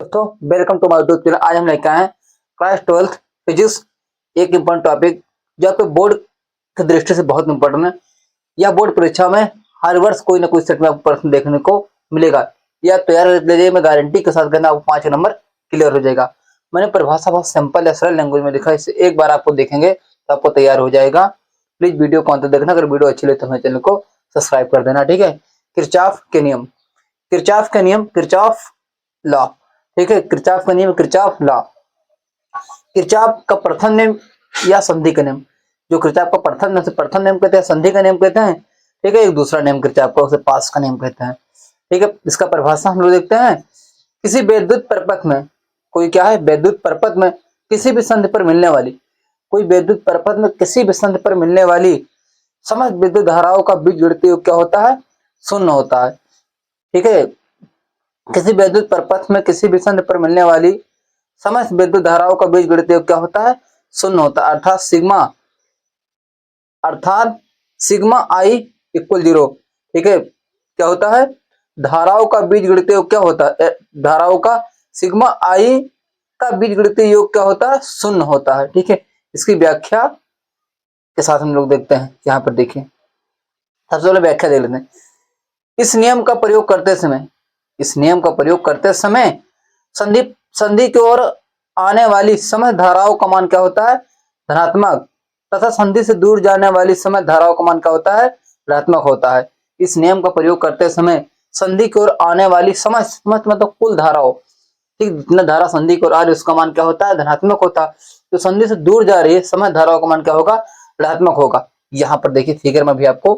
दोस्तों welcome to my YouTube channel. आज हम लेकर आए हैं क्लास 12th फिजिक्स, एक इम्पोर्टेंट टॉपिक जो आपके बोर्ड की दृष्टि से बहुत इंपॉर्टेंट है। यह बोर्ड परीक्षा में हर वर्ष कोई ना कोई सेट में आपको प्रश्न देखने को मिलेगा। यह तैयार रख लीजिए, मैं गारंटी के साथ कहना आपको 5 नंबर क्लियर हो जाएगा। मैंने परिभाषा बहुत सिंपल या सरल लैंग्वेज में लिखा है, इसे एक बार आपको देखेंगे तो आपको तैयार हो जाएगा। प्लीज वीडियो को अंत तक देखना। अगर वीडियो अच्छी लगे तो हमारे चैनल को सब्सक्राइब कर देना, ठीक है। किरचॉफ के नियम, किरचॉफ लॉ, ठीक है। किरचॉफ का नियम, किरचॉफ लॉ। किरचॉफ का प्रथम नियम या संधि का नियम, जो किरचॉफ का प्रथम नियम कहते हैं, संधि का नियम कहते हैं, ठीक है। एक दूसरा नियम किरचॉफ का, उसे पास का नियम कहते हैं, ठीक है। इसका परिभाषा हम लोग देखते हैं। किसी वैद्युत परपथ में, कोई क्या है, वैद्युत परपथ में किसी भी संधि पर मिलने वाली, कोई वैद्युत परपथ में किसी भी संधि पर मिलने वाली समस्त विद्युत धाराओं का बीजगणितीय योग क्या होता है, शून्य होता है, ठीक है। किसी वैद्युत परपथ में किसी भी संधि पर मिलने वाली समस्त विद्युत धाराओं का बीजगणितीय योग क्या होता है, शून्य होता है। अर्थात सिग्मा आई इक्वल 0, ठीक है। क्या होता है, धाराओं का बीजगणितीय योग क्या होता है, धाराओं का सिग्मा आई का बीजगणितीय योग क्या होता है, शून्य होता है, ठीक है। इसकी व्याख्या के साथ हम लोग देखते हैं। यहाँ पर देखिए, सबसे पहले व्याख्या देख लेते हैं। इस नियम का प्रयोग करते समय संधि की ओर आने वाली समस्त धाराओं का मान क्या होता है, धनात्मक, तथा संधि से दूर जाने वाली समस्त धाराओं का मान क्या होता है, ऋणात्मक होता है। इस नियम का प्रयोग करते समय संधि की ओर आने वाली समस्त मतलब कुल धाराओं, ठीक, जितना धारा संधि की ओर आ रही है उसका मान क्या होता है, धनात्मक होता है। तो संधि से दूर जा रही है समस्त धाराओं का मान क्या होगा, ऋणात्मक होगा। यहाँ पर देखिए फिगर में भी आपको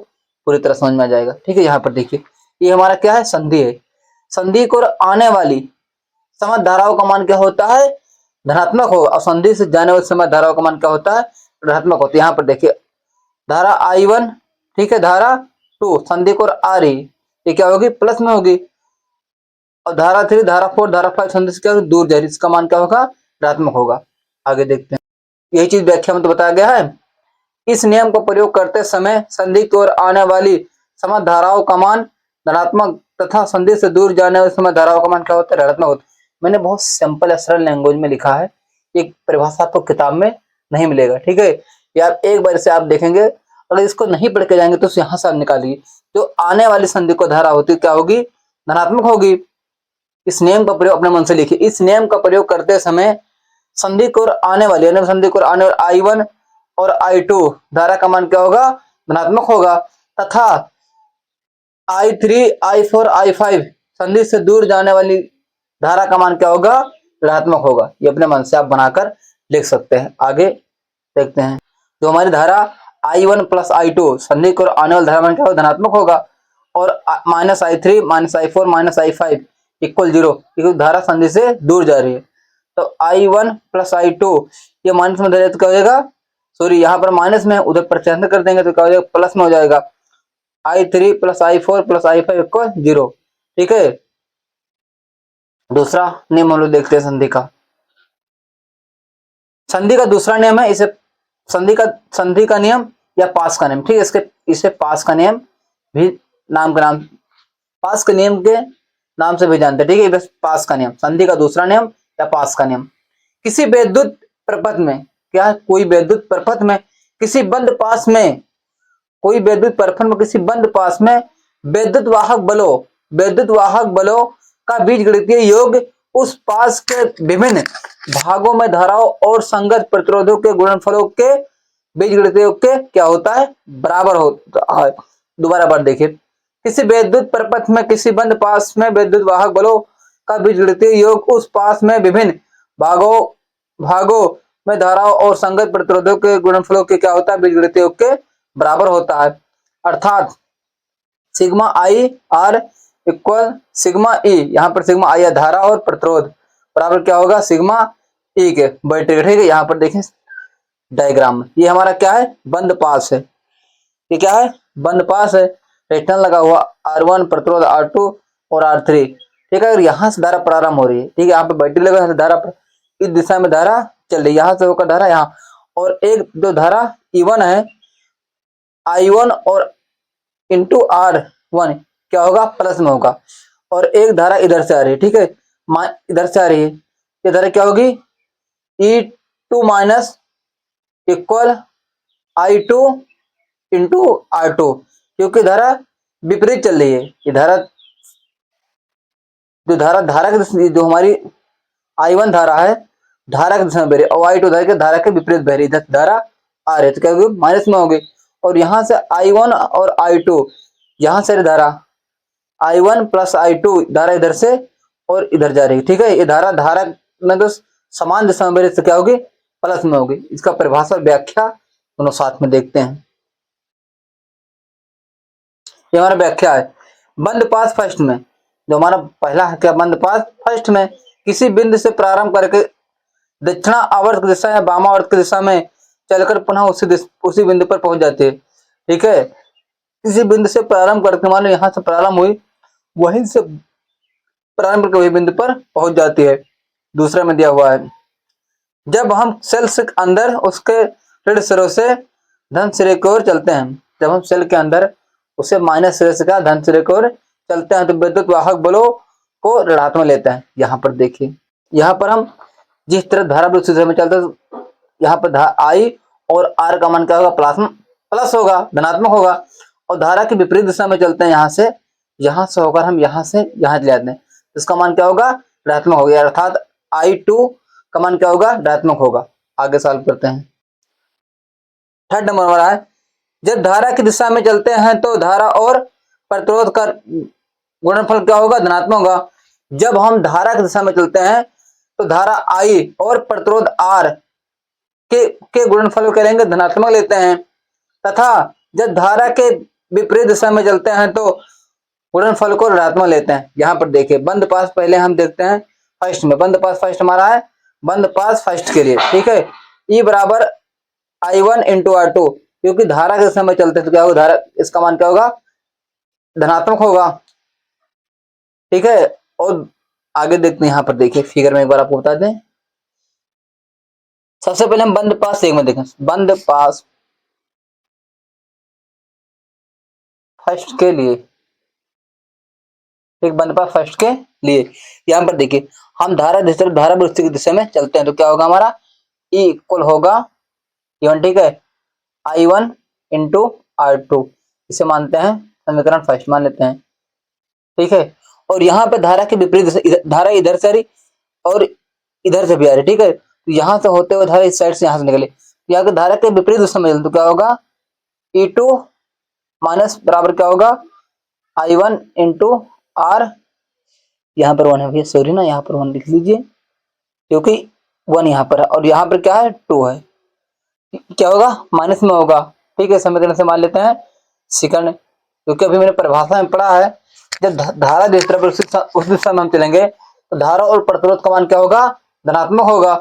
पूरी तरह समझ में आ जाएगा, ठीक है। यहाँ पर देखिए, ये हमारा क्या है, संधि है। संधि की ओर आने वाली समस्त धाराओं का मान क्या होता है, धनात्मक होगा, और संधि से जाने वाली समस्त धाराओं का मान क्या होता है, ऋणात्मक होता है। यहाँ पर देखिए धारा I1, ठीक है, धारा 2 संधि की ओर आ रही, ये क्या होगी, प्लस में होगी। और धारा 3, धारा 4, धारा 5 संधि से क्या दूर जा रही, इसका मान क्या होगा, ऋणात्मक होगा। आगे देखते हैं, यही चीज व्याख्या में तो बताया गया है। इस नियम को प्रयोग करते समय संधि की ओर आने वाली समस्त धाराओं का मान धनात्मक तथा संधि से दूर जाने वाली समस्त धाराओं का मान क्या होता है, ऋणात्मक होता है। मैंने बहुत सिंपल या सरल लैंग्वेज में लिखा है, एक परिभाषा आपको किताब में नहीं मिलेगा, ठीक है। ये आप एक बार से आप देखेंगे, अगर इसको नहीं पढ़ के जाएंगे तो यहाँ से आप निकालिए। जो आने वाली संधि को धारा होती है क्या होगी, धनात्मक होगी। इस नियम का प्रयोग अपने मन से लिखिए। इस नियम का प्रयोग करते समय संधि की ओर आने वाली, संधि की ओर आने वाली I1 और I2 धारा का मान क्या होगा, धनात्मक होगा, तथा I3, I4, I5 संधि से दूर जाने वाली धारा का मान क्या होगा, ऋणात्मक होगा। ये अपने मन से आप बनाकर लिख सकते हैं। आगे देखते हैं, जो हमारी धारा I1 प्लस I2 संधि की ओर आने वाली धारा मान क्या होगा, धनात्मक होगा, और -I3, -I4, -I5 इक्वल 0, क्योंकि धारा संधि से दूर जा रही है। तो I1 प्लस I2 ये माइनस में तो क्या हो जाएगा, सॉरी यहाँ पर माइनस में, उधर प्रत्यांतर कर देंगे तो क्या हो जाएगा, प्लस में हो जाएगा। I3 plus I4 plus I5 equal 0, ठीक है। दूसरा नियम हम लोग देखते हैं संधि का। संधि का दूसरा नियम है, इसे संधि का नियम या पास का नियम, ठीक है। इसे पास का नियम भी पास के नियम के नाम से भी जानते हैं, ठीक है। बस पास का नियम, संधि का दूसरा नियम या पास का नियम। किसी वैद्युत प्रपथ में, क्या, कोई वैद्युत प्रपथ में किसी बंद पास में, कोई वैद्युत प्रपथ में किसी बंद पास में विद्युत वाहक बलों का बीजगणितीय योग उस पास के विभिन्न भागों में धाराओं और संगत प्रतिरोधों के गुणनफलों के बीजगणितीय योग के क्या होता है, बराबर होता है। दोबारा बार देखिए, किसी वैद्युत प्रपथ में किसी बंद पास में विद्युत वाहक बलों का बीजगणितीय योग उस पास में विभिन्न भागों में धाराओं और संगत प्रतिरोधों के गुणनफलों के क्या होता है, बीजगणितीय योग के बराबर होता है। अर्थात sigma I R equal sigma ई, यहाँ पर सिग्मा आई धारा और प्रतिरोध बराबर क्या होगा, सिग्मा ई के बैटरी, ठीक है। यहाँ पर देखें डायग्राम में, ये हमारा क्या है, बंद पास है। ये क्या है, बंद पास है, रेजिस्टेंस लगा हुआ R1, प्रतिरोध R2 और R3, ठीक है। अगर यहाँ से धारा प्रारंभ हो रही है, ठीक है, यहाँ पे बैटरी लगा है, धारा इस दिशा में धारा चल रही है, यहाँ से होकर धारा यहाँ, और एक जो धारा E1 है, I1 और इंटू R1 क्या होगा, प्लस में होगा, और एक धारा इधर से आ रही है, ठीक है। इधर से आ रही है, इधर क्या होगी E2 minus equal I2 into R2, क्योंकि धारा विपरीत चल रही है। ये धारा धारा की जो हमारी I1 धारा है, धारा की दिशा में बह रही है, और I2 धारा के विपरीत बह रही है। धारा आ रही है तो क्या होगी माइनस में होगी, और यहाँ से I1 और I2, यहाँ से धारा I1 प्लस I2 धारा इधर से और इधर जा रही है। ठीक है, ये धारा में तो समान दिशा में बह रही तो क्या होगी प्लस में होगी। इसका परिभाषा व्याख्या दोनों साथ में देखते हैं। ये हमारा व्याख्या है। बंद पास फर्स्ट में, जो हमारा पहला है क्या, बंद पास फर्स्ट में किसी बिंदु से प्रारंभ करके दक्षिणा आवर्त की दिशा या वामावर्त की दिशा में चलकर पुनः उसी बिंदु पर पहुंच जाती है। ठीक है, किसी बिंदु से प्रारंभ करके, मान लो यहाँ से प्रारंभ हुई, वहीं से प्रारंभ करके वही बिंदु पर पहुंच जाती है। दूसरा में दिया हुआ है, जब हम सेल के अंदर उसके ऋण सिरों से धन सिरे की ओर चलते हैं, जब हम सेल के अंदर उसे माइनस सिरे से का धन सिरे की ओर चलते हैं तो विद्युत वाहक बलों को ऋणात्मक लेते हैं। यहाँ पर देखिए, यहाँ पर हम जिस तरह धारा विद्युत दिशा में चलते हैं, यहाँ पर I और R का मान क्या होगा प्लस होगा, धनात्मक होगा, और धारा की विपरीत दिशा में चलते हैं, यहाँ से होकर हम यहाँ से यहाँ ले आते हैं, इसका मान क्या होगा ऋणात्मक हो गया, अर्थात I2 का मान क्या होगा ऋणात्मक होगा। आगे सॉल्व करते हैं। थर्ड नंबर वाला है, जब धारा की दिशा में चलते हैं तो धारा और प्रतिरोध का गुणनफल क्या होगा धनात्मक होगा। जब हम धारा की दिशा में चलते हैं तो धारा I और प्रतिरोध R के गुणनफल को करेंगे धनात्मक लेते हैं, तथा जब धारा के विपरीत दिशा में चलते हैं तो गुणनफल को ऋणात्मक लेते हैं। यहाँ पर देखिए, बंद पास पहले हम देखते हैं फर्स्ट में, बंद पास फर्स्ट हमारा है, बंद पास फर्स्ट के लिए। ठीक है, E बराबर I1 इंटू R2, क्योंकि धारा के दिशा में चलते हैं तो क्या होगा, धारा इसका मान क्या होगा धनात्मक होगा। ठीक है, और आगे देखते हैं, यहाँ पर देखिए फिगर में एक बार आपको बता दें। सबसे पहले हम बंद पास एक में देखें, बंद पास फर्स्ट के लिए, एक बंद पास फर्स्ट के लिए, यहाँ पर देखिए हम धारा विरुद्ध की दिशा में चलते हैं तो क्या होगा हमारा E इक्वल होगा E1। ठीक है, I1 इंटू R2, इसे मानते हैं समीकरण फर्स्ट मान लेते हैं। ठीक है, और यहाँ पे धारा के विपरीत दिशा, धारा इधर से आ रही और इधर से भी आ रही। ठीक है, तो यहाँ से होते हुए धारा इस साइड से यहाँ से निकले, यहाँ के धारा के विपरीत दिशा में तो क्या होगा E2 माइनस बराबर क्या होगा I1 इंटू R, यहाँ पर 1 है भैया, सॉरी ना, यहाँ पर 1 लिख लीजिए क्योंकि 1 यहाँ पर है और यहाँ पर क्या है 2 है, क्या होगा माइनस में होगा। ठीक है, समीकरण से मान लेते हैं सेकंड, क्योंकि अभी मैंने परिभाषा में पढ़ा है, जब धारा जिस तरफ उस दिशा में हम चलेंगे तो धारा और प्रतिरोध का मान क्या होगा धनात्मक होगा,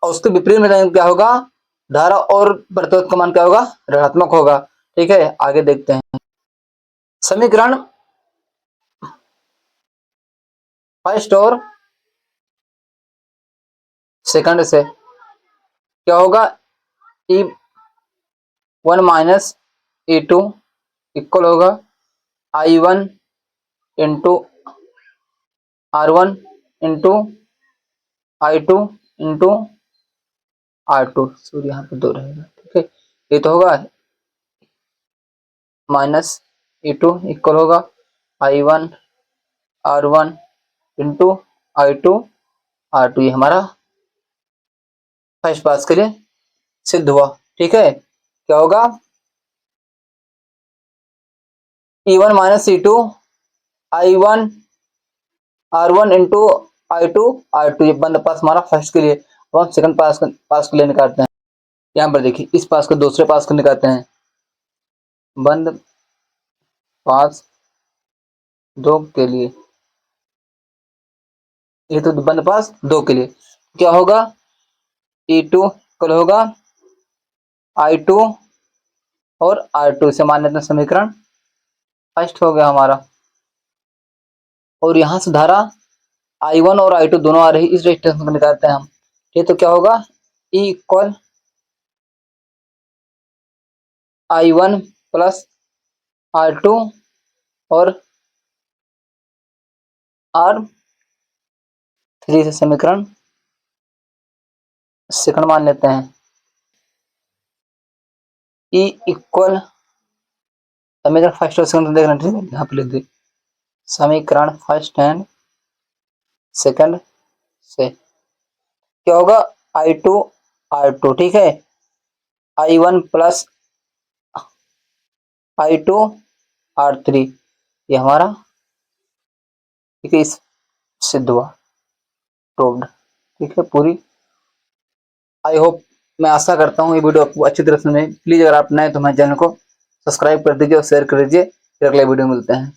और उसके विपरीत में क्या होगा धारा और प्रतिरोध का मान क्या होगा ऋणात्मक होगा। ठीक है, आगे देखते हैं। समीकरण फर्स्ट और सेकंड से क्या होगा E1 माइनस E2 इक्वल होगा I1 into R1 into I2 into R2, sorry यहाँ पर 2 रहेगा। ठीक है, ये तो होगा माइनस E2 इक्वल होगा I1 R1 into I2 R2, ये हमारा फर्स्ट पास के लिए सिद्ध हुआ। ठीक है, क्या होगा E1 minus E2 I1 R1 into I2 R2, ये बंद पास हमारा फर्स्ट के लिए। अब हम सेकंड पास के लिए निकालते हैं। यहाँ पर देखिए, इस पास को दूसरे पास को निकालते हैं, बंद पास 2 के लिए, ये तो बंद पास 2 के लिए क्या होगा E2 इक्वल होगा I2 और R2 से मान लेते हैं समीकरण फर्स्ट हो गया हमारा, और यहाँ से धारा I1 और I2 दोनों आ रही, इस रेजिस्टेंस को निकालते हैं हम। ये तो क्या होगा E equal I1 plus R2 और 3 से समीकरण सेकंड मान लेते हैं। E इक्वल समीकरण फर्स्ट और सेकंड देखना, ठीक है, यहाँ पे लिख दी समीकरण फर्स्ट एंड सेकंड से क्या होगा, I2 R2, ठीक है, I1 प्लस I2 R3, ये हमारा, ठीक है, इस सिद्ध हुआ, प्रूव्ड, ठीक है पूरी। आई होप, मैं आशा करता हूँ ये वीडियो आपको अच्छी तरह से समझे। प्लीज अगर आप नए तो हमारे चैनल को सब्सक्राइब कर दीजिए और शेयर कर दीजिए। फिर अगले वीडियो में मिलते हैं।